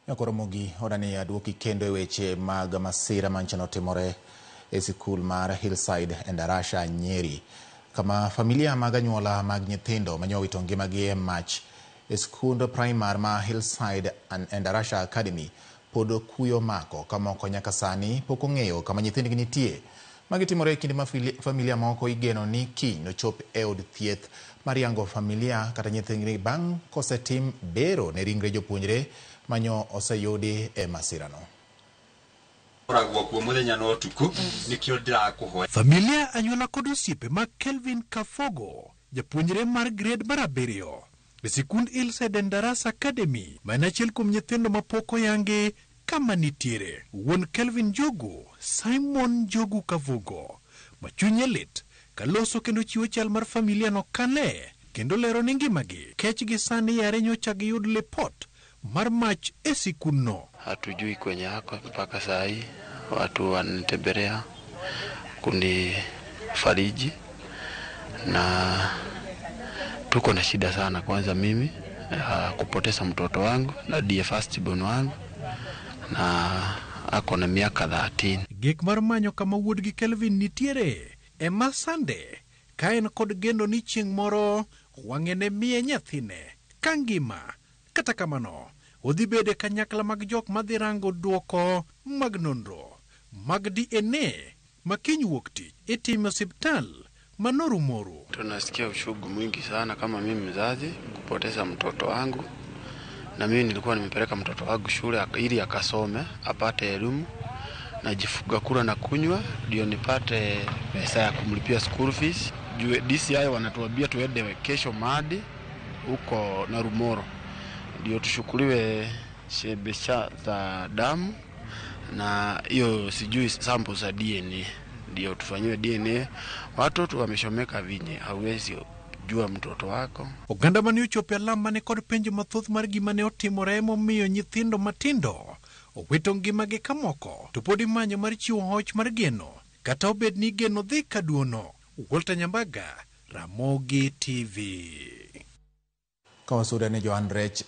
Nyakoromogi odani aduoki kendo e weche mag masira manchano timore e sikul mar Hillside Endarasha Nyeri, kama familia mag anyuola mag nyithindo manyowito ngimagi e mach e skund primar ma Hillside Endarasha Academy pod kuyo mako kamoko nyaka sani pok ong'eyo kama nyithindgi nitie. Magitimore e kinde ma familia moko igeno ni kiny nochop e od thieth mar yango familia kata nyithindgi bang' kosetim bero ne ringre jopuonjre manyo oseyudi e masirano. Familia anyuola kod osiepe mag Kelvin Kafogo, japuonjre mar grade mar 7 e sikund Hillside Endarasha Academy, ma en achiel kuom nyithindo mapok oyangi kama nitiere. Wuon Kelvin Jogu, Simon Jogu Kafogo, machunye lit kaloso kendo chiwo chal mar familia no kane kendo lero ni ngimagi kech gi sani yare nyocha giyud lipot mar mach e sikunno. Hatujui kwenye hako mpaka saa hii, watu wanatembelea kundi fariji na tuko na shida sana. Kwanza mimi kupoteza mtoto wangu na die first born wangu na ako na miaka 13. Gik mar manyo kama wuodgi Kelvin nitiere e masande kaen kod gendo ni chieng' moro wang'ene miye nyathine kangima. Kata kamano odhi bede kanyakla mag jok madhi rango duoko mag nonro mag DNA makiny wuok tich itimo hospital manoru moru. Tunasikia ushugu mwingi sana kama mimi mzazi kupoteza mtoto wangu, na mimi nilikuwa nimepeleka mtoto wangu shule ili akasome apate elimu na jifuga kula na kunywa ndio nipate pesa ya kumlipia school fees. DCI wanatuambia tuende kesho Madi huko na Rumoro ndio tushukuliwe shebesha za damu na hiyo sijui sample za DNA ndio tufanyiwe DNA. Watoto wameshomeka vinye, hauwezi jua mtoto wako. Oganda mani ochope alama ne kod penjo mathoth mar gima ne otimore momiyo nyithindo matindo owito ngimagi kamoko to pod imanyo mar chiwo hoch mar geno kata obed ni geno dhi kaduono. Walter Nyambaga, Ramogi TV. Kawasura ne Joan Rech